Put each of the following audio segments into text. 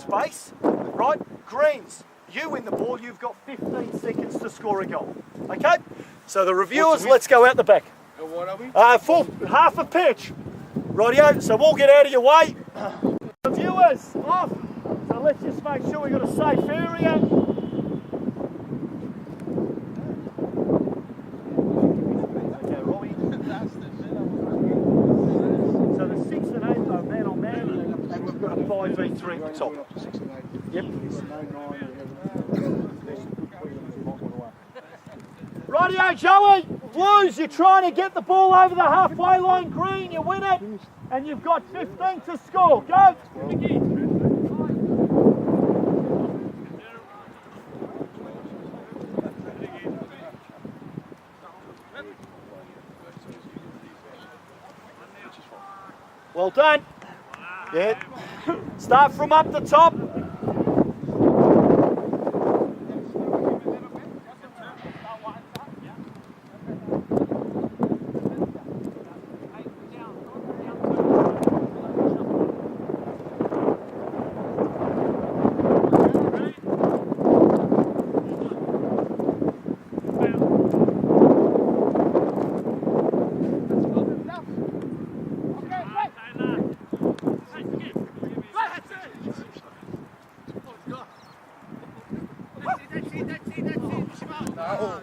space, right? Greens, you win the ball, you've got 15 seconds to score a goal. Okay? So the reviewers, let's go out the back. What are we? Full, half a pitch. Rightio, so we'll get out of your way. The viewers, off. So let's just make sure we've got a safe area. Okay, Robbie. So the 6 and 8 are man on man, and we've got a 5v3 at the top. Yep. Rightio, Joey. Blues, you're trying to get the ball over the halfway line. Green, you win it, and you've got 15 to score. Go. Well done. Yeah. Start from up the top.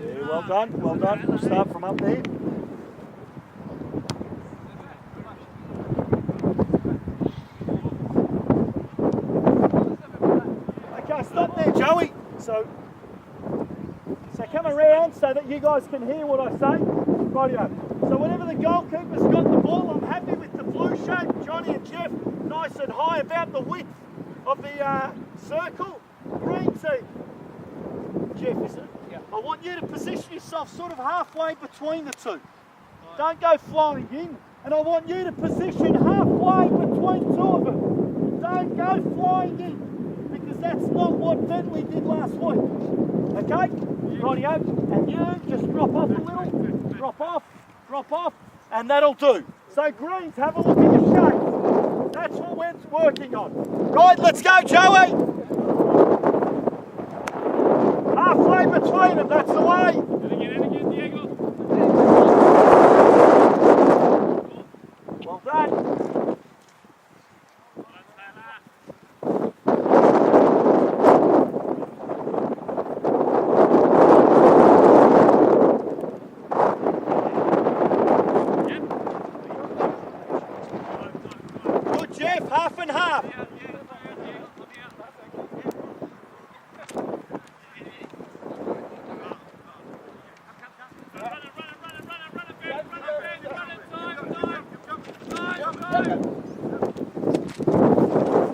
Yeah, well done, well done. We'll start from up there. Okay, stop there, Joey. So come around so that you guys can hear what I say. Rightio. So whenever the goalkeeper's got the ball, I'm happy with the blue shape. Johnny and Jeff, nice and high, about the width of the circle. Green team. Jeff, is it? Yeah. I want you to position yourself sort of halfway between the two. Right. Don't go flying in. And I want you to position halfway between two of them. Don't go flying in, because that's not what Bentley did last week. Okay? Rightio. And you just drop off a little. Drop off, and that'll do. So Greens, have a look at your shape. That's what we're working on. Right, let's go, Joey. Halfway between them, that's the way. Well done. Good, Jeff, half and half.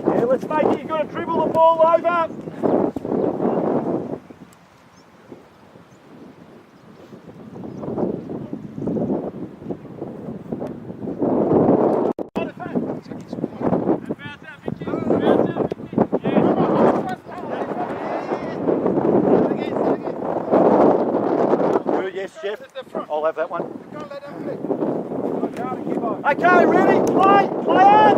Yeah, let's make it. You've got to dribble the ball over. Good, yes, Jeff. I'll have that one. Okay, ready? Play! Play on!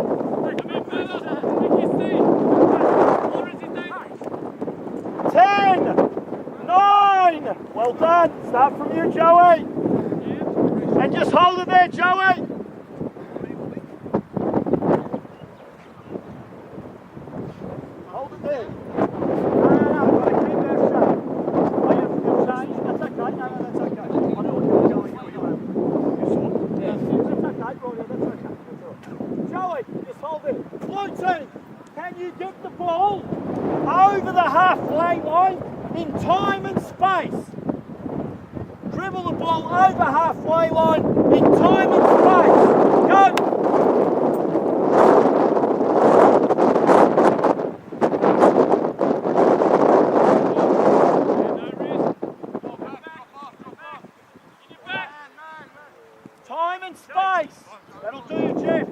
10, 9. Well done. Start from you, Joey. And just hold it there, Joey. Hold it there. No, I've got to keep that shape. Oh, you've changed. That's okay. No, that's okay. I know what you're going. Yeah. That's okay, Roy. That's okay. That's all right. Joey, just hold it. Blue team, can you get the ball over the halfway line in time and space? Dribble the ball over halfway line in time and space. Go! Time and space. That'll do you, Jeff.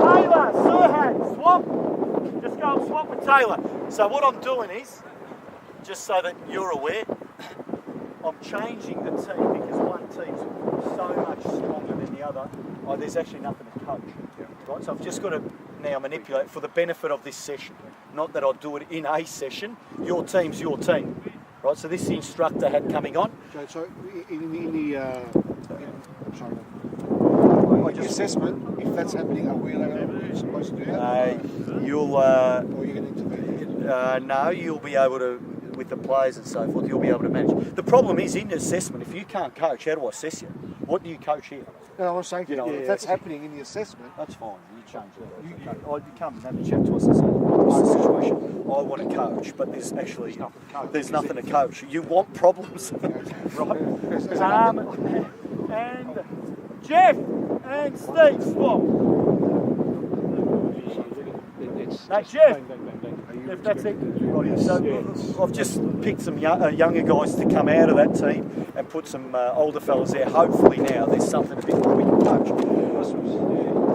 Taylor, Surhan, swap. Just go and swap with Taylor. Taylor, so what I'm doing is, just so that you're aware, I'm changing the team because one team's so much stronger than the other. Oh, there's actually nothing to coach. Right? So I've just got to now manipulate for the benefit of this session. Not that I'll do it in a session. Your team's your team. Right, so this instructor had coming on. Okay, so in the assessment, if that's happening, are we supposed to do that? You'll. Or are you going to intervene? No, you'll be able to, with the players and so forth, you'll be able to manage. The problem is in the assessment, if you can't coach, how do I assess you? What do you coach here? No, I was saying, if that's happening in the assessment, that's fine. You change it. You come and have a chat to us and say, "What's the situation? I want to coach, but there's actually nothing to coach. You want problems, right?" And Jeff and Steve swap. Now Jeff, if that's it. So I've just picked some younger guys to come out of that team and put some older fellas there. Hopefully now there's something a bit more we can coach.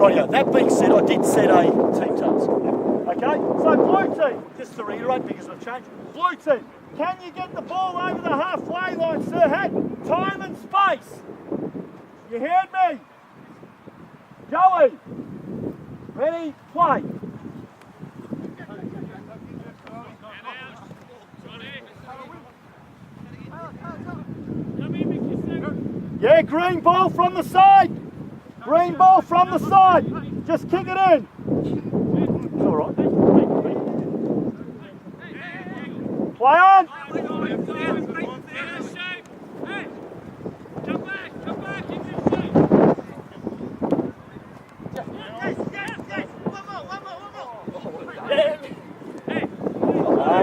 Rightio, that being said, I did set a team task. Okay, so blue team, just to reiterate because we've changed. Blue team, can you get the ball over the halfway line, Sir Hat? Time and space. You heard me? Joey, ready, play. Yeah, green ball from the side. Green ball from the side. Just kick it in. It's all right. Play on.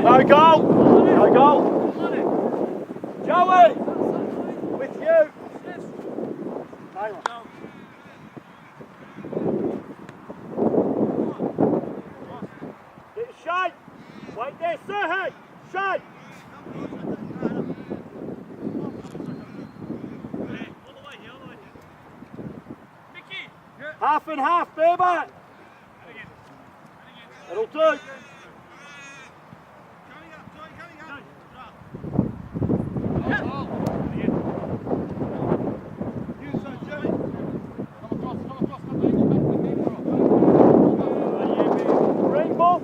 No goal. No goal. Joey, with you. Taylor. Get shape. Wait there, sir. Hey, shape. Half and half, Bearbat. That'll do.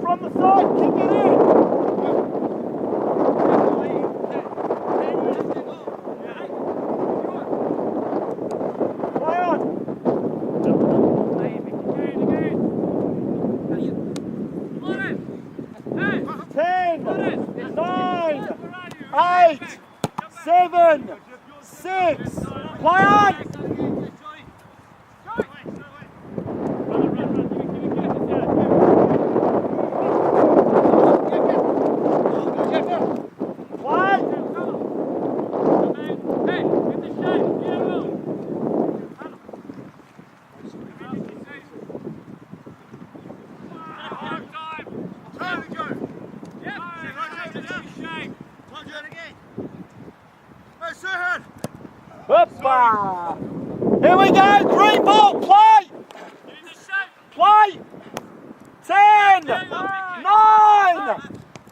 From the side, kick it in. Play on. 10, 9, 8, 7, 6. Play on. Here we go, green ball, play! Play! 10, 9,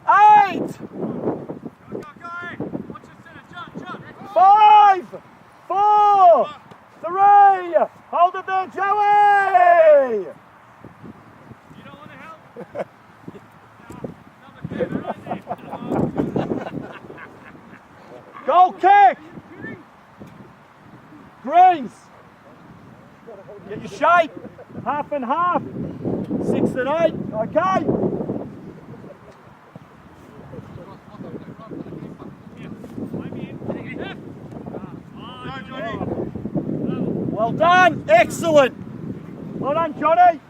8, 5, 4, 3, hold it there, Joey! You don't want to help? Goal kick! Greens! Get your shape! Half and half! 6 and 8, okay? Well done! Excellent! Well done, Johnny!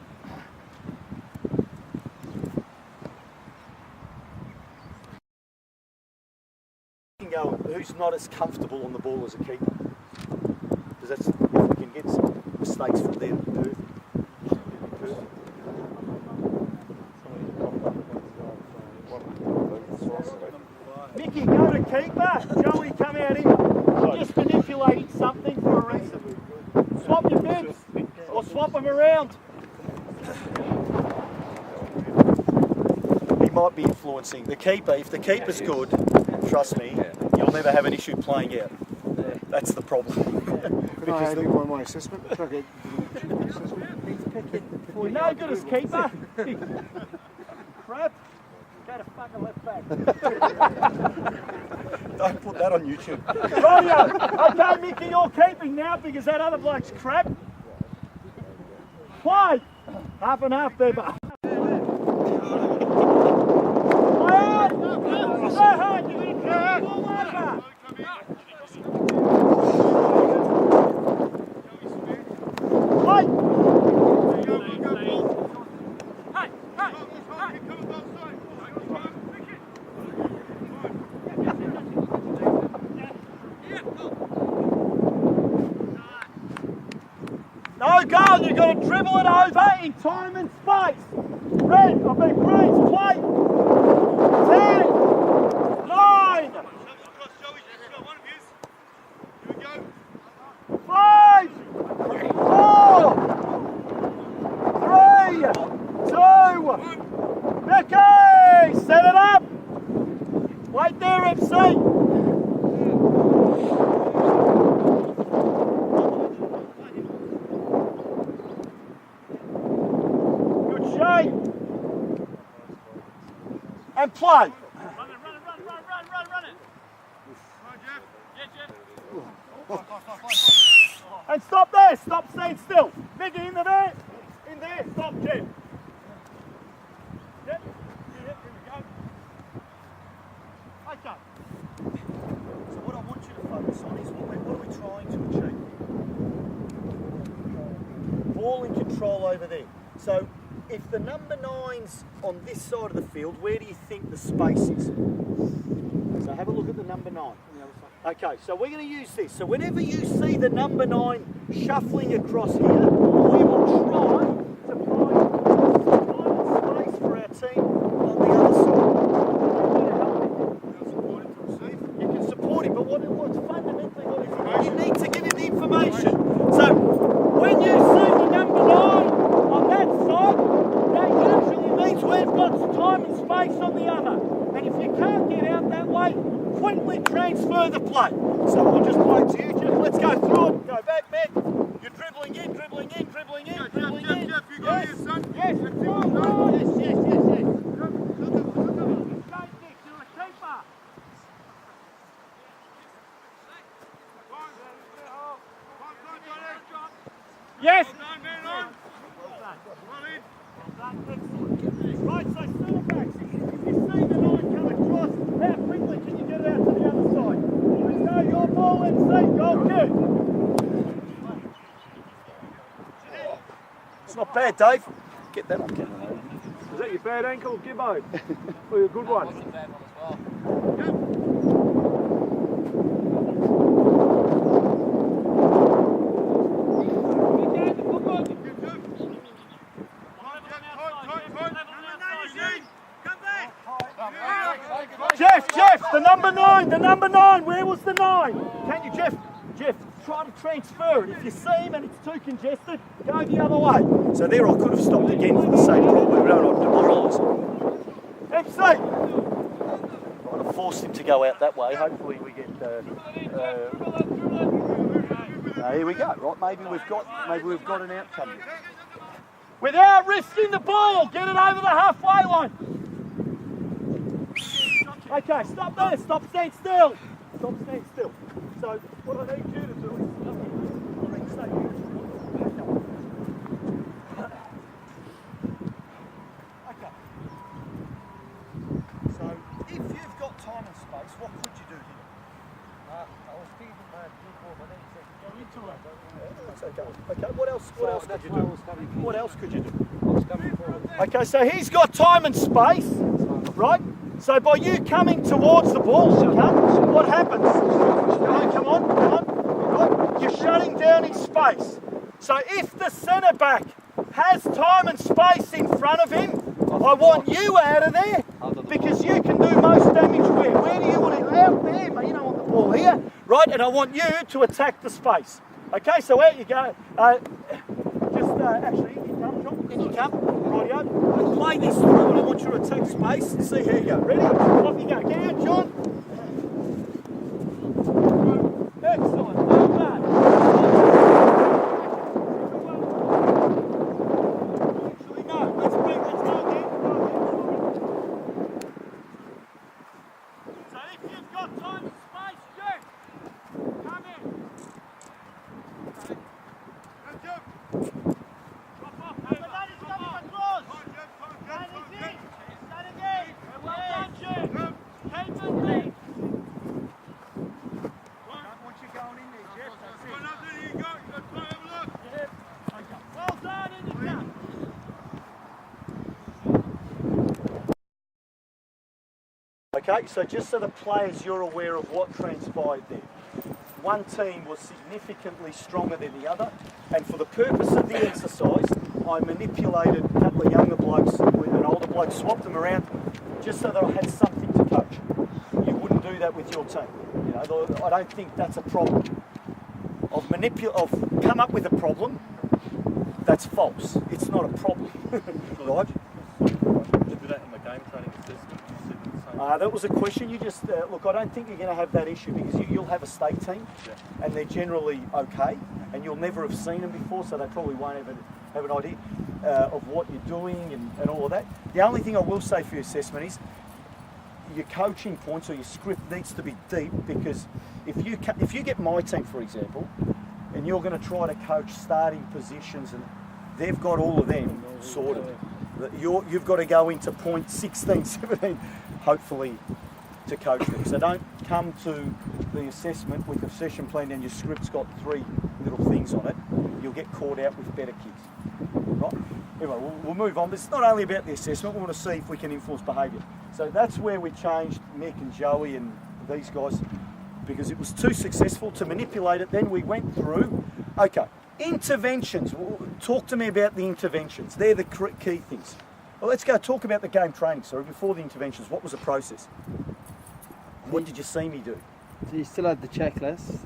Go, who's not as comfortable on the ball as a keeper? Because that's, if we can get some mistakes from them, perfect. Mickey, go to keeper. Joey, come out here. I'm just manipulating something for a reason. Swap your bibs or swap them around. He might be influencing. The keeper, if the keeper's good, trust me, you'll never have an issue playing out. That's the problem. Could I add in my assessment? Could I get my assessment? You're no good as keeper. Crap. Go to fucking left back. Don't put that on YouTube. Rightio. Okay, Mickey, you're keeping now because that other bloke's crap. Play. Half and half there, but. No goal, you've got to dribble it over in time and space. Red, green, play. 10, 9, 5, 4, 3, 2, Mickey, set it up. Wait there, FC. And play. Run it. And stop there. Stop staying still. Mickey, in there. In there. Stop, Jeff. Yep. Here we go. Okay. So what I want you to focus on is what are we trying to achieve? Ball in control over there. So if the number 9's on this side of the field, where do you think the space is? So have a look at the number 9. Okay, so we're going to use this. So whenever you see the number 9 shuffling across here, we will try to find space for our team on the other side. You can support him, but what's fundamentally what is you need to give him the information. So when you see the number 9 on that side, that usually means we've got time and space on the other. And if you can't get out that way, quickly transfer the play. So we'll just play to you, Jeff. Let's go through it. Go back, Matt. You're dribbling in. Jeff, you got it, son. Yes. Yes. Yes. Right, so centre backs. If you see the 9 come across, how quickly can you get it out to the other side? Let's go, your ball, MC, goal kick. It's not bad, Dave. Get that on camera. Is that your bad ankle, Gibbo? Or your good one? Jeff, the number 9, where was the 9? Can you, Jeff, try to transfer it. If you see him and it's too congested, go the other way. So there I could have stopped again for the same problem. We don't have to MC! I would have forced him to go out that way. Hopefully we get... here we go, right? Maybe we've got an outcome here. Without risking the ball, get it over the halfway line. Okay, stop there, stop stand still. Stop stand still. So what I need you to do is okay. So if you've got time and space, what could you do here? I was thinking before, but then he said, go into it. That's okay. Okay, what else could you do? What else could you do? I was coming forward. Okay, so he's got time and space, right? So by you coming towards the ball, what happens? Come on. Right? You're shutting down his space. So if the centre back has time and space in front of him, I want you out of there because you can do most damage where? Where do you want it? Out there, but you don't want the ball here, right? And I want you to attack the space. Okay, so out you go. Just actually, you come, John. In you come. Rightio. We'll play this through and I want you to take space and see how you go. Ready? Off you go. Get out, John. Excellent. Well done. Actually, no. Let's go again. So if you've got time and space, Jeff, come in. Okay, so just so the players, you're aware of what transpired there. One team was significantly stronger than the other, and for the purpose of the exercise, I manipulated a couple of younger blokes with an older bloke, swapped them around, just so that I had something to coach. You wouldn't do that with your team. You know, I don't think that's a problem. I've come up with a problem that's false. It's not a problem, right? That was a question you just, look, I don't think you're going to have that issue because you'll have a state team and they're generally okay and you'll never have seen them before, so they probably won't have an idea of what you're doing and all of that. The only thing I will say for your assessment is your coaching points or your script needs to be deep, because if you get my team, for example, and you're going to try to coach starting positions and they've got all of them sorted, you've got to go into point 16, 17, hopefully, to coach them. So don't come to the assessment with a session plan and your script's got 3 little things on it. You'll get caught out with better kids. Right? Anyway, we'll move on. But it's not only about the assessment. We want to see if we can influence behaviour. So that's where we changed Mick and Joey and these guys, because it was too successful to manipulate it. Then we went through, okay, interventions. Talk to me about the interventions. They're the key things. Well, let's go talk about the game training. Sorry, before the interventions, what was the process? What did you see me do? So you still had the checklist?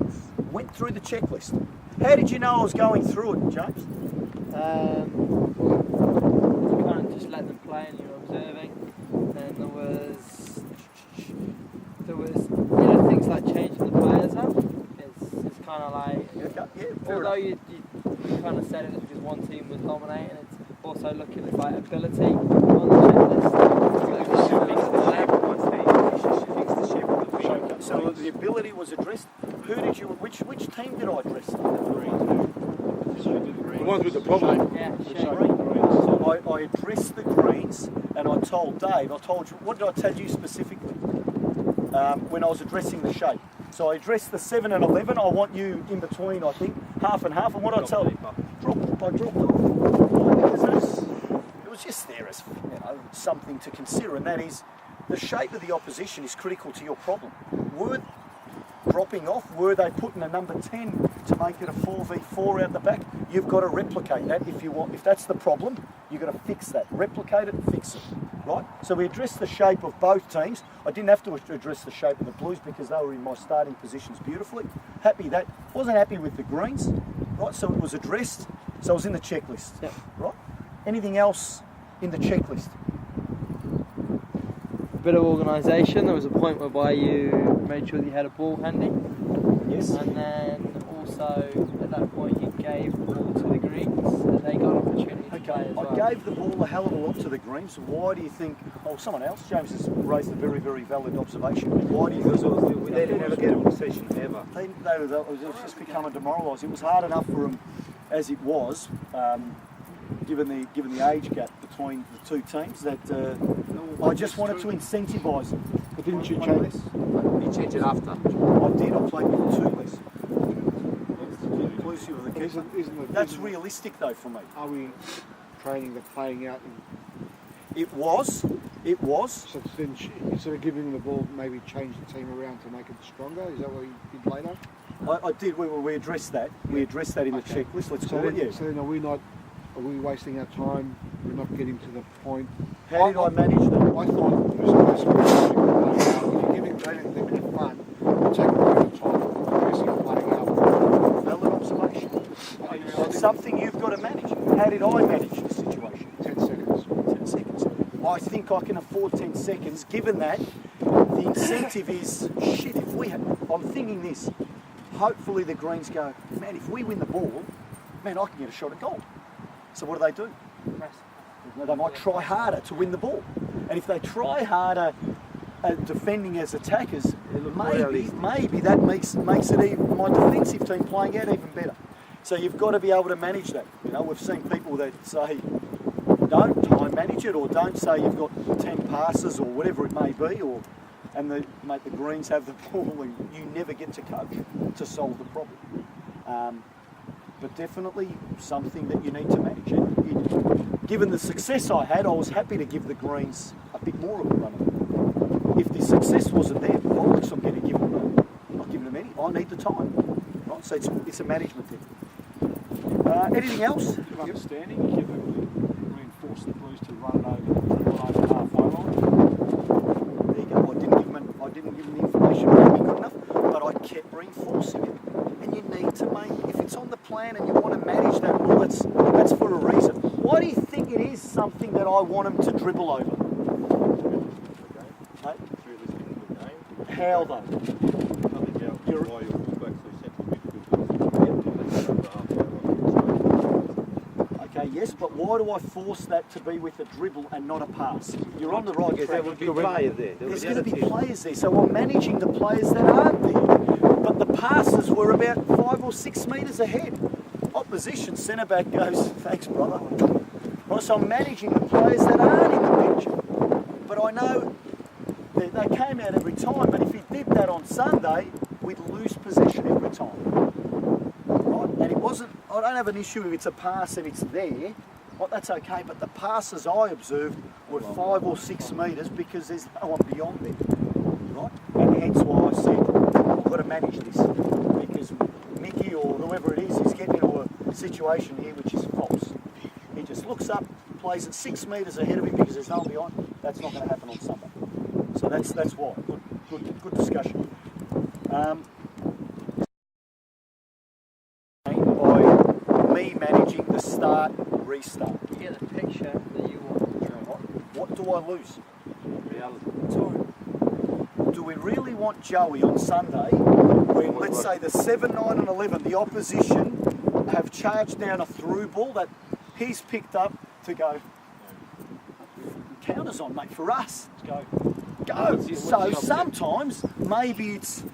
Went through the checklist. How did you know I was going through it, James? You kind of just let them play and you were observing. Then there was things like changing the players up. It's kind of like, although you kind of said it was because one team was dominating, it's also looking at like ability on the checklist. So the ability was addressed. Which team did I address? The ones with the problem. So I addressed the greens and I told Dave, what did I tell you specifically when I was addressing the shape? So I addressed the 7 and 11. I want you in between, I think, half and half. And what I tell you, I dropped off. It was just there as something to consider, and that is the shape of the opposition is critical to your problem. Were dropping off, were they putting a number 10 to make it a 4v4 out the back? You've got to replicate that if you want. If that's the problem, you've got to fix that. Replicate it, fix it, right? So we addressed the shape of both teams. I didn't have to address the shape of the Blues because they were in my starting positions beautifully. Wasn't happy with the greens, right? So it was addressed. So it was in the checklist, right? Anything else in the checklist? Bit of organisation. There was a point whereby you made sure that you had a ball handy. Yes. And then also at that point you gave the ball to the greens and they got an opportunity to play as well. I gave the ball a hell of a lot to the greens. Why do you think? Oh, someone else, James, has raised a very, very valid observation. Why do you think? They didn't ever get on the session ever. It was just becoming demoralised. It was hard enough for them as it was, given the age gap between the two teams, that I just wanted to incentivise them. But didn't you change this? You change it after. I did. I played with 2 less. Inclusive of the keeper. That's realistic though for me. Are we training the playing out? It was. So then instead of giving them the ball, maybe change the team around to make it stronger? Is that what you did later? I did. We addressed that. We addressed that in the checklist. Let's call it. Yeah. So then are we wasting our time? We're not getting to the point. How did I manage that? I thought it was supposed to be if you're giving training them in fun, take a bit of time progressing playing up. Valid observation. It's something you've got got to manage. How did I manage the situation? 10 seconds. 10 seconds. I think I can afford 10 seconds, given that the incentive is, shit, if we have, I'm thinking this, hopefully the Greens go, man, if we win the ball, man, I can get a shot at goal. So what do? They might try harder to win the ball. And if they try harder at defending as attackers, maybe that makes it even, my defensive team playing out even better. So you've got to be able to manage that. You know, we've seen people that say, don't time manage it, or don't say you've got 10 passes or whatever it may be, and the Greens have the ball and you never get to coach to solve the problem. But definitely something that you need to manage. And given the success I had, I was happy to give the Greens a bit more of a run. If the success wasn't there, bollocks, I'm going to give them I'm not giving them any. I need the time. Right? So it's a management thing. Anything else? Understanding, you reinforce the Blues to run it over the halfway line. There you go. I didn't give them the information maybe good enough, but I kept reinforcing it. And you need to make, if it's on the plan and you want to manage that, well, that's for a reason. Why do you think it is something that I want them to dribble over? Hey? How though? Okay, yes, but why do I force that to be with a dribble and not a pass? You're on the right track. There would be players there. There's going to be players there, so I'm managing the players that aren't there. But the passes were about 5 or 6 metres ahead. Opposition centre back goes, thanks brother. Right, so I'm managing the players that aren't in the picture. But I know they came out every time, but if he did that on Sunday, we'd lose possession every time. Right? And it wasn't, I don't have an issue if it's a pass and it's there. Well, that's okay, but the passes I observed were 5 or 6 metres because there's no one beyond them. Right? And hence why I said, I've got to manage this. Because Mickey or whoever it is getting into a situation here which is false. He just looks up, plays it 6 metres ahead of him because there's no one behind. That's not going to happen on Sunday. So that's why. Good discussion. By me managing the start, restart. You get the picture that you want. What do I lose? Reality. Time. Do we really want Joey on Sunday when, let's say, the 7, 9 and 11, the opposition have charged down a through ball that he's picked up to go, counters on, mate, for us. Go. So sometimes maybe it's,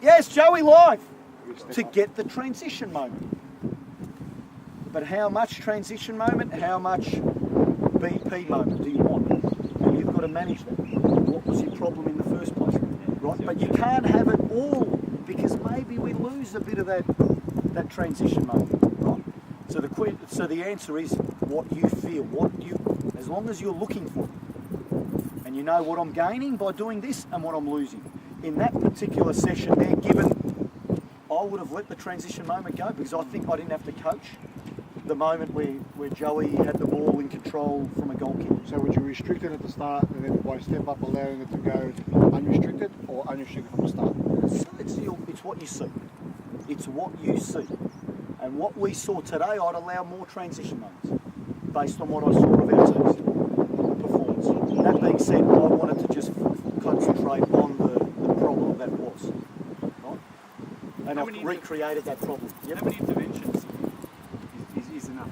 yes, Joey live, to get the transition moment. But how much transition moment, how much BP moment do you want? And you've got to manage that. What was your problem in the first place? Right? But you can't have it all because maybe we lose a bit of that transition moment. Right? So the answer is what you feel, as long as you're looking for it. And you know what I'm gaining by doing this and what I'm losing. In that particular session there, given I would have let the transition moment go because I think I didn't have to coach the moment where Joey had the ball in control from a goal kick. So would you restrict it at the start and then by step up allowing it to go unrestricted or unrestricted from the start? So it's what you see. It's what you see. And what we saw today, I'd allow more transition moments based on what I saw of our team's performance. That being said, I wanted to just concentrate on the problem that was. Right? And I've recreated that problem. Yep. How many interventions is enough?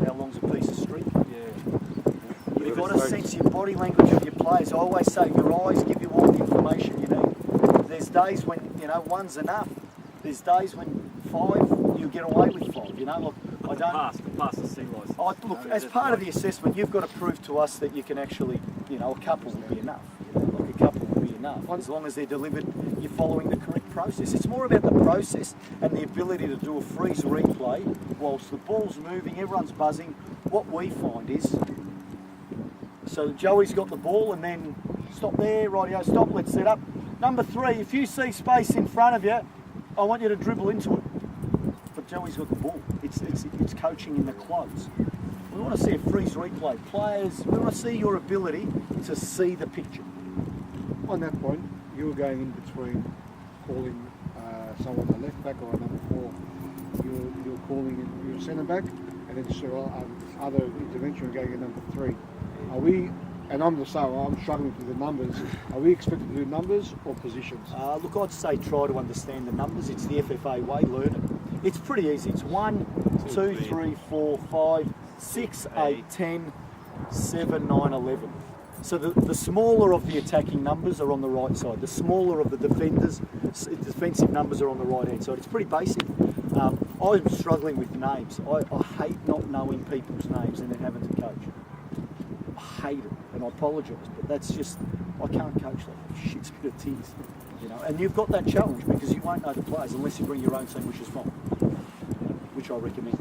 How long's a piece of string? Yeah. You've got to sense your body language of your players. I always say your eyes give you all the information you need. There's days when, one's enough. There's days when 5, you get away with 5. Look, I don't... The pass the sea license. Look, as part of the assessment, you've got to prove to us that you can actually, a couple will be enough. Like a couple will be enough. As long as they're delivered, you're following the correct process. It's more about the process and the ability to do a freeze replay whilst the ball's moving, everyone's buzzing. What we find is, so Joey's got the ball and then stop there, rightio, stop, let's set up. Number 3, if you see space in front of you, I want you to dribble into it. But Joey's got the ball. It's coaching in the close. We want to see a freeze replay. Players, we want to see your ability to see the picture. On that point, you were going in between calling someone a left back or a number 4. You're calling your centre back. and then other intervention going in number 3. Are we? And I'm the same. I'm struggling with the numbers. Are we expected to do numbers or positions? Look, I'd say try to understand the numbers. It's the FFA way, learn it. It's pretty easy. It's 1, 2, 3, 4, 5, 6, 8, 10, 7, 9, 11. So the smaller of the attacking numbers are on the right side. The smaller of the defensive numbers are on the right hand side. It's pretty basic. I'm struggling with names. I hate not knowing people's names and then having to coach. I hate it, and I apologise, but that's just, I can't coach like shit's bit of tears, you know. And you've got that challenge because you won't know the players unless you bring your own team, which is fine, which I recommend.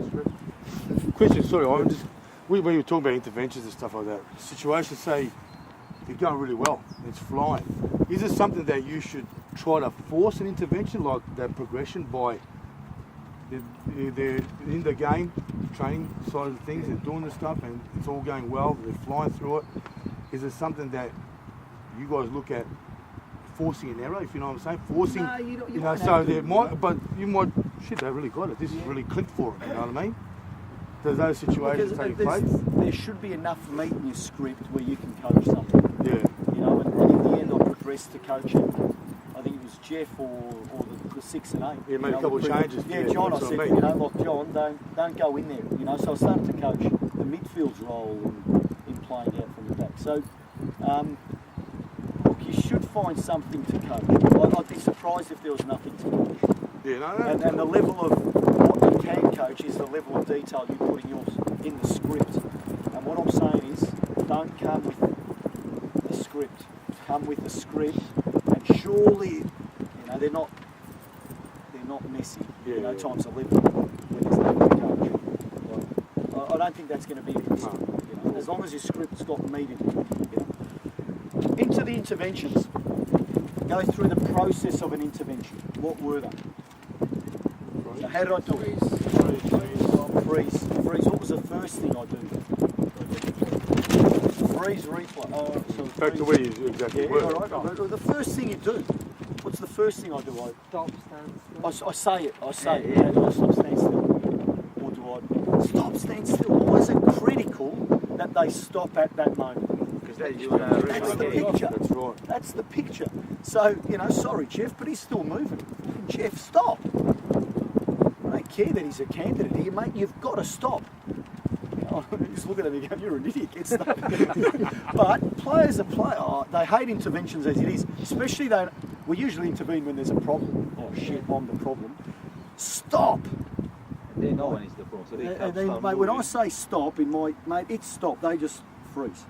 Question, sorry, I'm just, when you were talking about interventions and stuff like that, situations say you're going really well, it's flying. Is it something that you should try to force an intervention, like that progression by they're in the game, training side of things, they're doing the stuff and it's all going well, they're flying through it? Is it something that you guys look at forcing an error, if you know what I'm saying? Forcing, No, you know, don't so have they to. might, but you might, shit, they really got it. This is really clicked for them, you know what I mean? Does those situations take place? There should be enough meat in your script where you can coach something. Yeah. You know, and in the end I progressed to coaching. I think it was Jeff or the 6 and 8. Yeah, made a couple of changes. Yeah, John, I that's said, what I mean. you know, look, John, don't go in there. You know, so I started to coach the midfield's role in playing out from the back. So, look, you should find something to coach. I'd be surprised if there was nothing to coach. Yeah, no, And the level of what you can coach is the level of detail you put in the script. And what I'm saying is, don't come with the script. Come with the script, and surely, you know, they're not messy. Yeah, you know, yeah. times 11 when there's no coach. Like, I don't think that's going to be a concern. You know, as long as your script's got meat in it. You know. Into the interventions. Go through the process of an intervention. What were they? So how did I do it? Freeze. Freeze. What was the first thing I do? Freeze, replay. So back to where you exactly yeah, were. all right. The first thing you do. What's the first thing I do? Stop, stand still. I say it. I say it. Yeah. Do I stop, stand still? Or do I stop, stand still? Why is it critical that they stop at that moment? Because that's the picture. That's right. That's the picture. So, you know, sorry, Jeff, but he's still moving. Jeff, stop. I don't care that he's a candidate here, mate. You've got to stop. Oh, he's looking at me going, you're an idiot, get stuck. But players are they hate interventions as it is, especially we usually intervene when there's a problem. Oh shit, I'm the problem. Stop. They know when it's the problem, so they And can't then, start mate, when I moving. say stop, it's stop, they just freeze.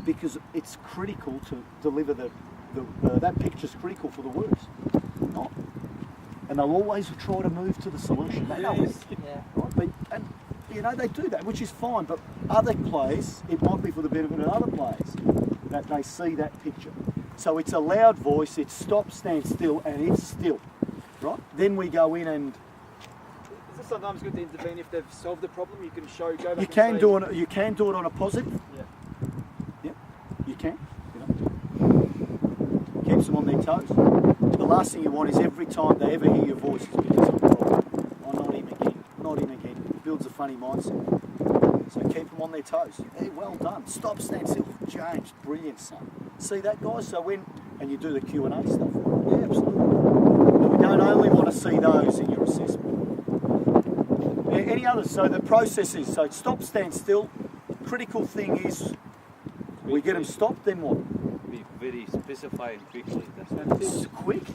Because it's critical to deliver that picture's critical for the words. Not. And they'll always try to move to the solution. They know it. Yeah. Right? And you know, they do that, which is fine, but other players, it might be for the benefit of other players that they see that picture. So it's a loud voice, it's stop, stand still, and it's still, right? Then we go in and Is it sometimes good to intervene if they've solved the problem? You can go back you and can say, do it on a positive. Yeah. Yeah, you can. You know. Keeps them on their toes. The last thing you want is every time they ever hear your voice is because of a problem. Oh, not him again. Not him again. It builds a funny mindset. So keep them on their toes. Hey, well done. Stop, stand still. James, brilliant, son. See that, guys? So and you do the Q&A stuff. Yeah, absolutely. But we don't only want to see those in your assessment. Any others? So the process is, so stop, stand still. Critical thing is, we get them stopped, then what? Be very specified quickly. That's It's quick,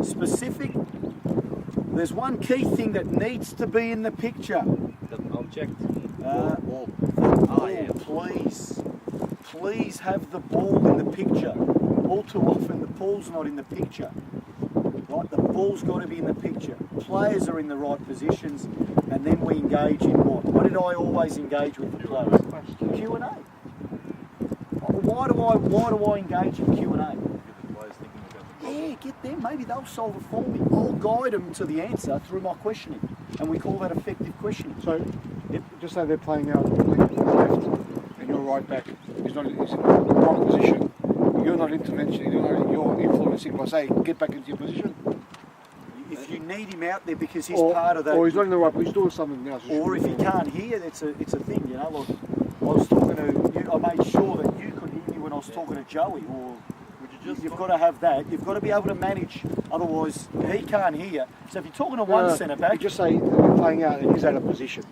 specific. There's one key thing that needs to be in the picture. the object. Ball. Please have the ball in the picture. All too often the ball's not in the picture. Right, the ball's got to be in the picture. Players are in the right positions, and then we engage in what? What did I always engage with the players? Q&A. Why do I engage in Q&A? Yeah, get them. Maybe they'll solve it for me. I'll guide them to the answer through my questioning, and we call that effective questioning. So, just say they're playing out left and you're right back. He's in the wrong position. You're not intervention. You're influencing by saying, get back into your position. if you need him out there because he's or, part of that. Or he's not in the right, but he's doing something now. So Or if he can't hear, it's a thing, you know. Like I was talking to you, I made sure that you could hear me when I was talking to Joey. Or you've got to have that. You've got to be able to manage. Otherwise, he can't hear. So if you're talking to one centre back, you just say you're playing out and he's out of position.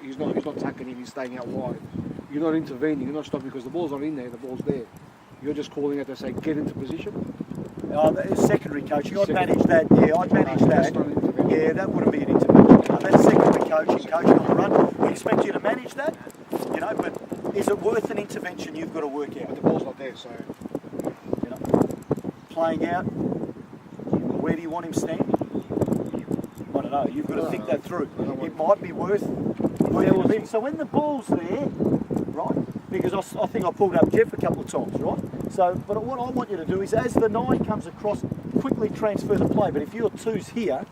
He's not tucking in. He's staying out wide. You're not intervening. You're not stopping because the ball's not in there. The ball's there. You're just calling out to say get into position. Secondary coaching, I'd manage that. Yeah, I'd manage that. Yeah, that wouldn't be an intervention. No, that's secondary coaching on the run. We expect you to manage that, you know. But is it worth an intervention? You've got to work out. But the ball's not there, so you know, playing out. Where do you want him standing? I don't know. You've got to think that through. It might be worth intervening. So when the ball's there, right? Because I think I pulled up Jeff a couple of times, right? So, but what I want you to do is, as the 9 comes across, quickly transfer the play. But if your 2's here,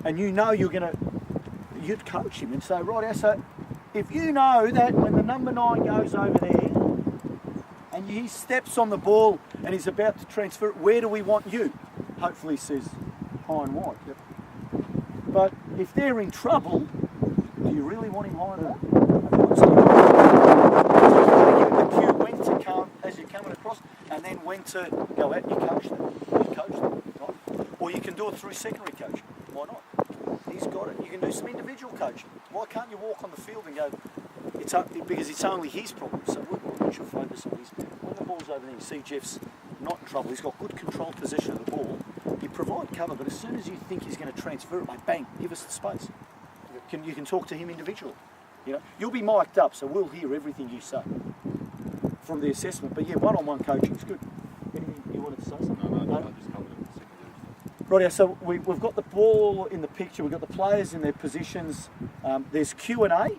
and you know you're going to, you'd coach him and say, right, so if you know that when the number 9 goes over there, and he steps on the ball and he's about to transfer it, where do we want you? Hopefully he says high and wide. Yep. But if they're in trouble, do you really want him high and wide? When to come as you're coming across, and then when to go out and you coach them. Right? Or you can do it through secondary coaching. Why not? He's got it. You can do some individual coaching. Why can't you walk on the field and go, because it's only his problem. So we should focus on his. When the ball's over there, you see Jeff's not in trouble. He's got good control possession of the ball. You provide cover, but as soon as you think he's going to transfer it, mate, bang, give us the space. You can talk to him individually. You know, you'll be mic'd up, so we'll hear everything you say from the assessment. But yeah, one-on-one coaching is good. Anything you wanted to say? Something? No, I just covered it. Right, so we've got the ball in the picture. We've got the players in their positions. There's Q&A,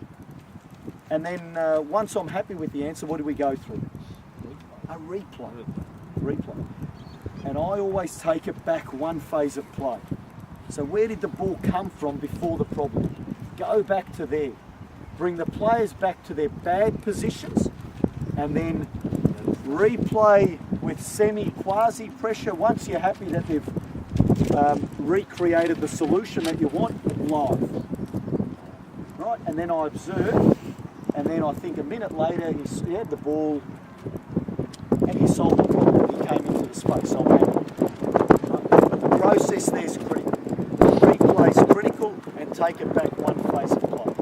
and then once I'm happy with the answer, what do we go through? A replay. And I always take it back one phase of play. So where did the ball come from before the problem? Go back to there. Bring the players back to their bad positions, and then replay with semi-quasi pressure once you're happy that they've recreated the solution that you want live. Right, and then I observe, and then I think a minute later he had the ball and he solved the problem. He came into the space. So I'm happy. But the process there is critical. Replay is critical, and take it back one phase of play.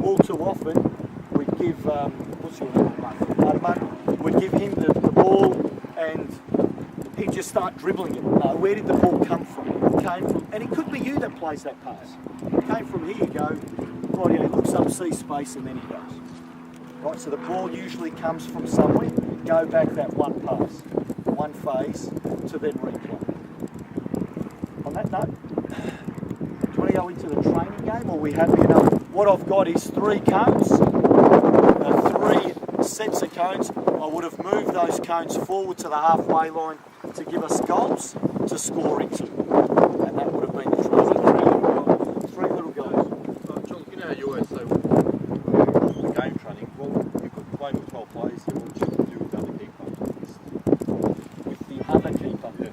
All too often, we give, what's your name? Armand. We'd give him the ball and he'd just start dribbling it. No, where did the ball come from? It came from, and it could be you that plays that pass. It came from here, you go, right, he looks up, sees space, and then he goes. Right, so the ball usually comes from somewhere. Go back that one pass, one phase, to then replay. On that note, do you want to go into the training game, or are we happy enough? What I've got is 3 cones, 3 sets of cones. I would have moved those cones forward to the halfway line to give us goals to score into. And that would have been the training. 3 little goals. John, you know how you always say the game training, well, you could play with 12 players here, what would you do with the other keeper? With the other keeper? Yeah.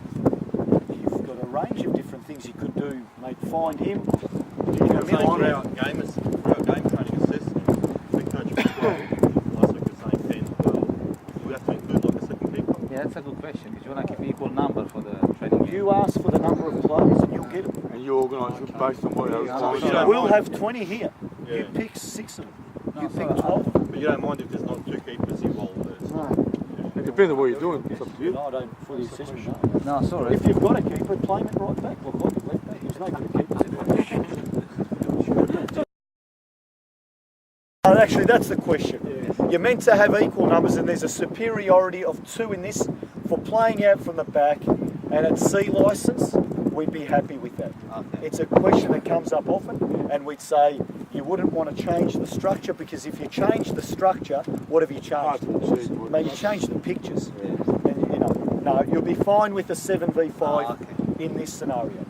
You've got a range of different things you could do. Mate, find him. For our game training assessment, the coach last week was saying 10, well, do we have to include like a second keeper? Yeah, that's a good question, because you want to keep equal number for the training game. You ask for the number of players and you'll get them. And you organise it based on what We'll have 20 here. Yeah. You pick 6 of them. You pick 12. But you don't mind if there's not 2 keepers involved? It depends on what you're doing. It's up to you. No, I don't for the assessment. No, sorry. If you've got a keeper, play him right back. Look like a left back. There's no good keepers. Actually, that's the question. You're meant to have equal numbers, and there's a superiority of 2 in this for playing out from the back, and at C licence, we'd be happy with that. Okay. It's a question that comes up often, and we'd say you wouldn't want to change the structure, because if you change the structure, what have you changed? Maybe change the pictures. Yeah. And, you know, no, you'll be fine with a 7v5 in this scenario.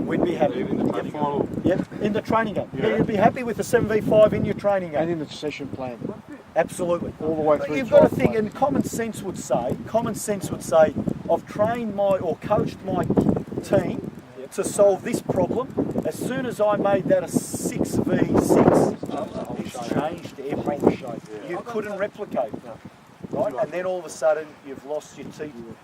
We'd be happy. Even in the training game. Yep, in the training game. Yeah, you'd be happy with a 7v5 in your training game. And in the session plan. Absolutely. All the way but through. You've got to think, and common sense would say, I've trained or coached my team to solve this problem. As soon as I made that a 6v6, it's changed everything. You couldn't replicate. Right? And then all of a sudden you've lost your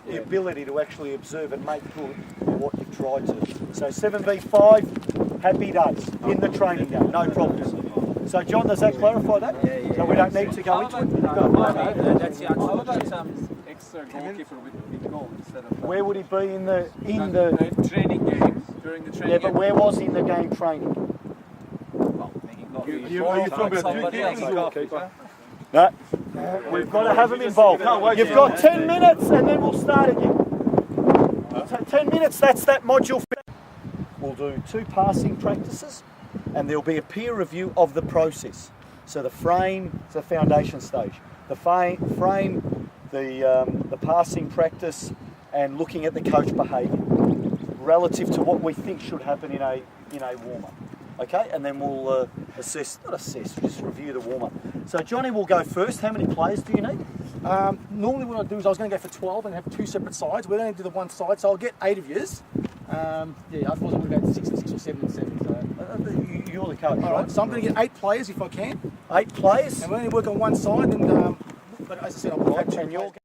the ability to actually observe and make good what you've tried to. So 7v5, happy days in the training game, no problems. So John, does that clarify that? Yeah. So we don't need to go into it? That's the actual extra goalkeeper with goal instead of. Where would he be in the Training game during the training. Yeah, but where was he in the game training? You're talking about two goalkeepers? No, we've got to have him involved. You've got 10 minutes and then we'll start again. 10 minutes, that's that module. We'll do 2 passing practices and there'll be a peer review of the process. So the frame, it's the foundation stage. The frame, the passing practice and looking at the coach behaviour relative to what we think should happen in a warm-up. Okay, and then we'll just review the warm-up. So Johnny will go first. How many players do you need? Normally what I do is I was going to go for 12 and have 2 separate sides. We're going to do the one side, so I'll get 8 of yours. Otherwise I'm going to go 6 and 6 or 7 and 7. So. You're the coach, All right? So I'm going to get 8 players if I can. 8 players? And we're going to work on one side, and but as I said, I'll have 2 and you're players.